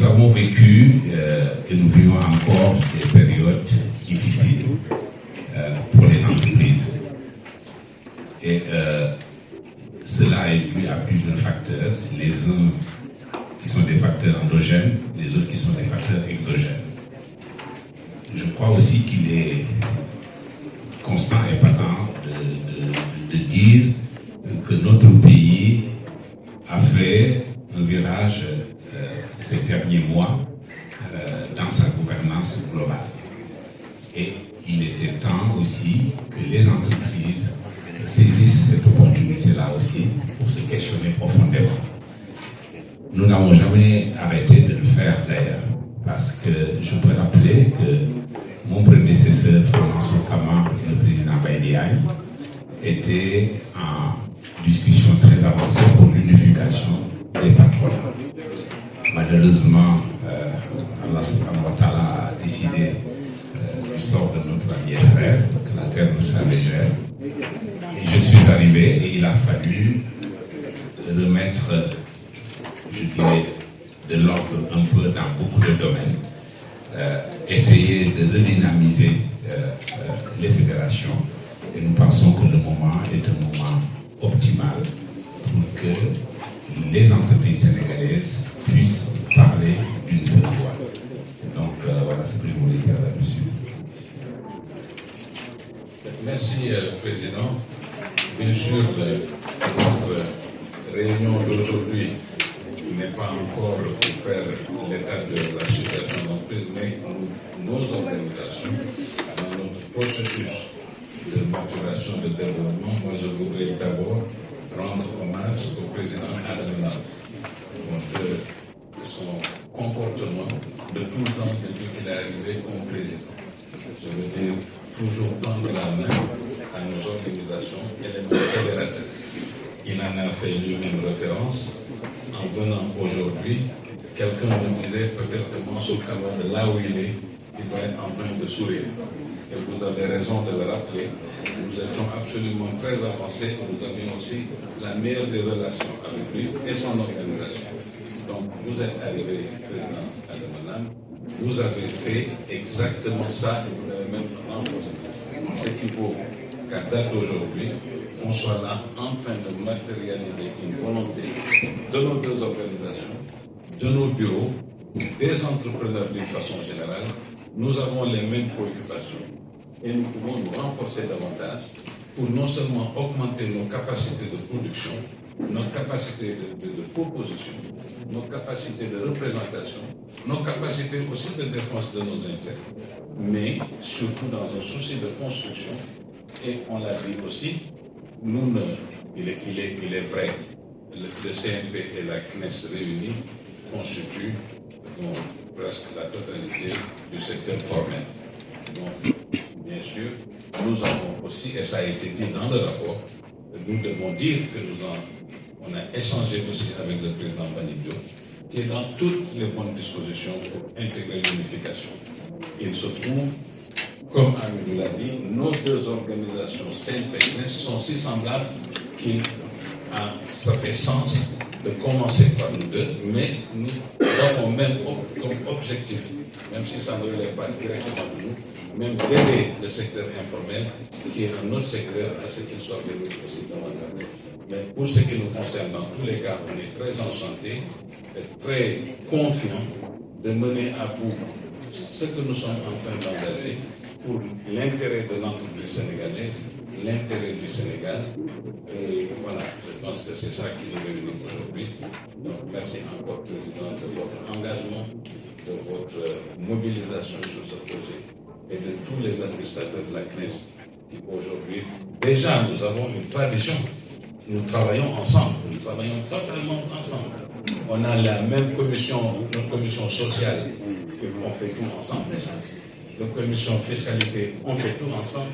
avons vécu et nous vivons encore des périodes difficiles pour les entreprises. Et cela est dû à plusieurs facteurs, les uns qui sont des facteurs endogènes, les autres qui sont des facteurs exogènes. Je crois aussi qu'il est constant et patent de dire que notre pays a fait un virage ces derniers mois dans sa gouvernance globale. Et il était temps aussi que les entreprises saisissent cette opportunité-là aussi pour se questionner profondément. Nous n'avons jamais arrêté de le faire d'ailleurs, parce que je peux rappeler que mon prédécesseur, Mansour Kamara, le président Baïdiaï, était en discussion très avancée pour l'unification des patronats. Malheureusement, Allah subhanahu wa ta'ala a décidé du sort de notre ami et frère, que la terre nous soit légère. Et je suis arrivé et il a fallu remettre, je dirais, de l'ordre un peu dans beaucoup de domaines, essayer de redynamiser les fédérations. Et nous pensons que le moment est un moment optimal pour que les entreprises sénégalaises puissent parler d'une seule voix. Donc voilà ce que je voulais dire là-dessus. Merci, Président. Bien sûr, notre réunion d'aujourd'hui n'est pas encore pour faire l'état de la situation d'entreprise, mais nos organisations, dans notre processus de maturation, de développement, moi je voudrais d'abord rendre hommage au président Adama de son comportement de tout le temps depuis qu'il est arrivé comme président. Je veux dire, toujours tendre la main à nos organisations éléments fédérateurs. Il en a fait lui-même référence. En venant aujourd'hui, quelqu'un me disait peut-être que Mansour Kamara, là où il doit être en train de sourire. Et vous avez raison de le rappeler. Nous étions absolument très avancés. Nous avions aussi la meilleure des relations avec lui et son organisation. Donc, vous êtes arrivé, président Adama, vous avez fait exactement ça et vous l'avez même renforcé. Ce qu'il faut qu'à date d'aujourd'hui, on soit là en train de matérialiser une volonté de nos deux organisations, de nos bureaux, des entrepreneurs d'une façon générale. Nous avons les mêmes préoccupations et nous pouvons nous renforcer davantage pour non seulement augmenter nos capacités de production, nos capacités de proposition, nos capacités de représentation, nos capacités aussi de défense de nos intérêts, mais surtout dans un souci de construction. Et on l'a dit aussi, il est vrai, le CNP et la CNES réunis constituent presque la totalité du secteur formel. Donc, bien sûr, nous avons aussi, et ça a été dit dans le rapport, nous devons dire que on a échangé aussi avec le président Mbagnick Diop, qui est dans toutes les bonnes dispositions pour intégrer l'unification. Il se trouve, comme Amidou l'a dit, nos deux organisations CNP et CNES sont si semblables qu'il ça fait sens de commencer par nous deux, mais nous avons même comme objectif, même si ça ne relève pas directement de nous, même d'aider le secteur informel, qui est un autre secteur, à ce qu'il soit développé aussi davantage. Mais pour ce qui nous concerne, dans tous les cas, on est très enchantés et très confiants de mener à bout ce que nous sommes en train d'engager pour l'intérêt de l'entreprise sénégalaise, l'intérêt du Sénégal. Et voilà, je pense que c'est ça qui nous réunit aujourd'hui. Donc merci encore, Président, de votre engagement, de votre mobilisation sur ce projet et de tous les administrateurs de la CNES qui aujourd'hui, déjà nous avons une tradition. Nous travaillons ensemble, nous travaillons totalement ensemble. On a la même commission, notre commission sociale, on fait tout ensemble déjà. La commission fiscalité, on fait tout ensemble.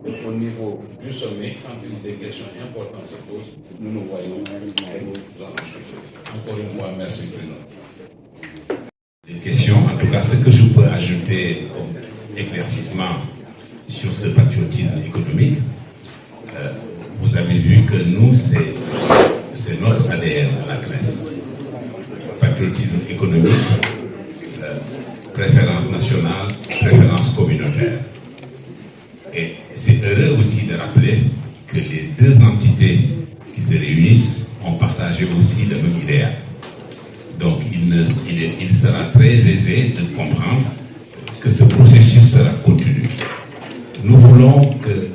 Et au niveau du sommet, quand des questions importantes se posent, nous nous voyons et nous en discutons. Encore une fois, merci, Président. Des questions, en tout cas, ce que je peux ajouter comme éclaircissement sur ce patriotisme économique, vous avez vu que nous, c'est notre ADN à la CNES. Patriotisme économique, préférence nationale, préférence communautaire. Et c'est heureux aussi de rappeler que les deux entités qui se réunissent ont partagé aussi le même idéal. Donc il sera très aisé de comprendre que ce processus sera continu. Nous voulons que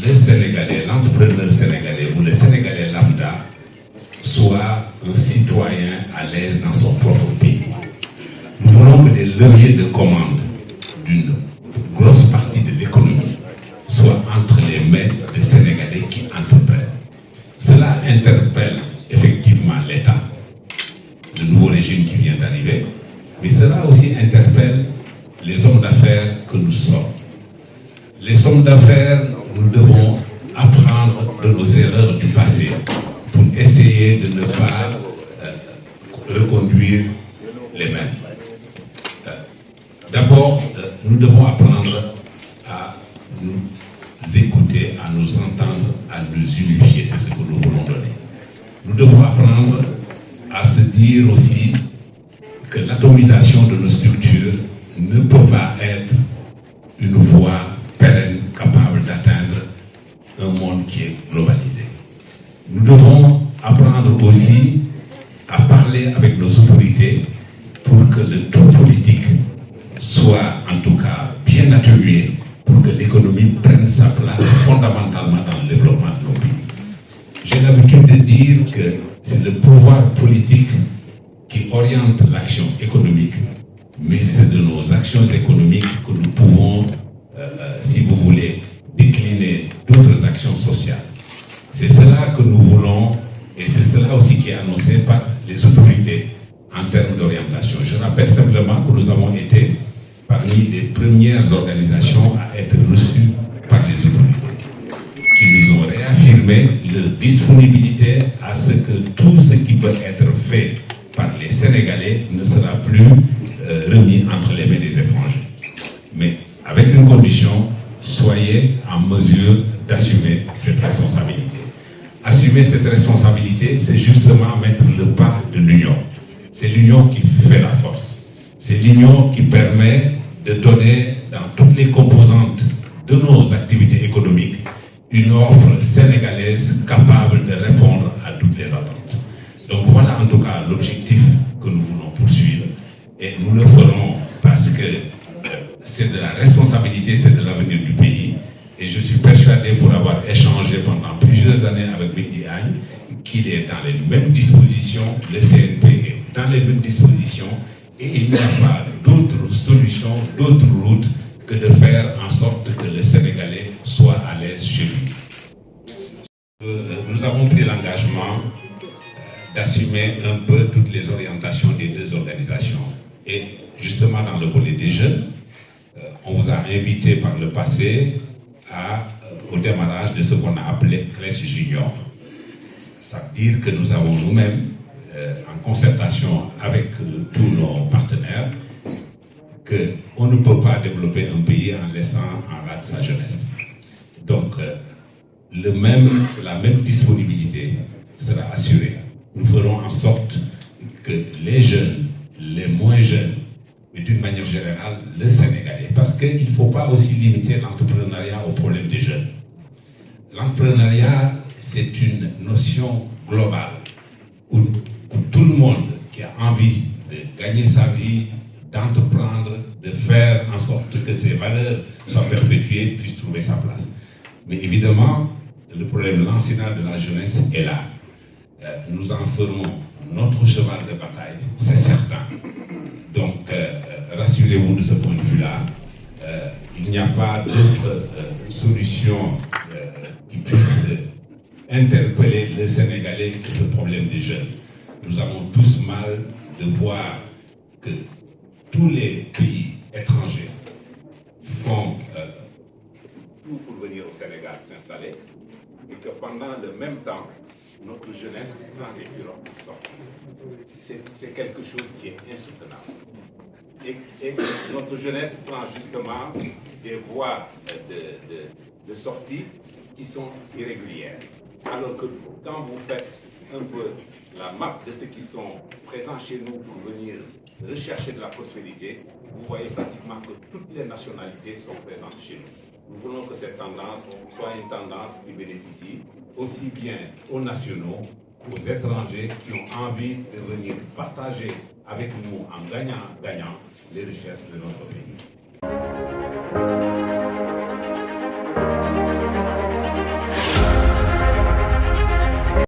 le Sénégalais, l'entrepreneur sénégalais ou le Sénégalais lambda soit un citoyen à l'aise dans son propre pays. Nous voulons que les leviers de commande d'une grosse partie de l'économie soient entre les mains des Sénégalais qui entreprennent. Cela interpelle effectivement l'État, le nouveau régime qui vient d'arriver, mais cela aussi interpelle les hommes d'affaires que nous sommes. Les hommes d'affaires, nous devons apprendre de nos erreurs du passé pour essayer de ne pas reconduire les mêmes. D'abord, nous devons apprendre à nous écouter, à nous entendre, à nous unifier. C'est ce que nous voulons donner. Nous devons apprendre à se dire aussi que l'atomisation de nos structures ne peut pas être une voie pérenne capable d'atteindre un monde qui est globalisé. Nous devons apprendre aussi à parler avec nos autorités pour que le tout politique soit en tout cas bien atténué pour que l'économie prenne sa place fondamentalement dans le développement de nos pays. J'ai l'habitude de dire que c'est le pouvoir politique qui oriente l'action économique, mais c'est de nos actions économiques que nous pouvons, si vous voulez, décliner d'autres actions sociales. C'est cela que nous voulons et c'est cela aussi qui est annoncé par les autorités en termes d'orientation. Je rappelle simplement que nous avons été parmi les premières organisations à être reçues par les autorités, qui nous ont réaffirmé leur disponibilité à ce que tout ce qui peut être fait par les Sénégalais ne sera plus remis entre les mains des étrangers. Mais avec une condition, soyez en mesure d'assumer cette responsabilité. Assumer cette responsabilité, c'est justement mettre le pas de l'union. C'est l'union qui fait la force. C'est l'union qui permet de donner dans toutes les composantes de nos activités économiques une offre sénégalaise capable de répondre à toutes les attentes. Donc voilà en tout cas l'objectif que nous voulons poursuivre et nous le ferons parce que c'est de la responsabilité, c'est de l'avenir du pays et je suis persuadé pour avoir échangé pendant plusieurs années avec Mehdi Agne qu'il est dans les mêmes dispositions, le CNP est dans les mêmes dispositions et il n'y a pas d'autre solution, d'autre route que de faire en sorte que le Sénégalais soit à l'aise chez lui. Nous avons pris l'engagement d'assumer un peu toutes les orientations des deux organisations. Et justement dans le volet des jeunes, on vous a invité par le passé au démarrage de ce qu'on a appelé Crèche Junior. Ça veut dire que nous avons nous-mêmes, en concertation avec tous nos partenaires, qu'on ne peut pas développer un pays en laissant en rade sa jeunesse. Donc, la même disponibilité sera assurée. Nous ferons en sorte que les jeunes, les moins jeunes, et d'une manière générale, le Sénégalais, parce qu'il ne faut pas aussi limiter l'entrepreneuriat au problème des jeunes. L'entrepreneuriat, c'est une notion globale où tout le monde qui a envie de gagner sa vie, d'entreprendre, de faire en sorte que ces valeurs soient perpétuées, puisse trouver sa place. Mais évidemment, le problème lancinant de la jeunesse est là. Nous en ferons notre cheval de bataille, c'est certain. Donc, rassurez-vous de ce point de vue-là. Il n'y a pas d'autre solution qui puisse interpeller le Sénégalais que ce problème des jeunes. Nous avons tous mal de voir que tous les pays étrangers font tout pour venir au Sénégal s'installer et que pendant le même temps, notre jeunesse prend les pirogues pour sortir. C'est quelque chose qui est insoutenable. Et notre jeunesse prend justement des voies de sortie qui sont irrégulières. Alors que quand vous faites un peu la map de ceux qui sont présents chez nous pour venir rechercher de la prospérité, vous voyez pratiquement que toutes les nationalités sont présentes chez nous. Nous voulons que cette tendance soit une tendance qui bénéficie aussi bien aux nationaux qu'aux étrangers qui ont envie de venir partager avec nous en gagnant-gagnant les richesses de notre pays.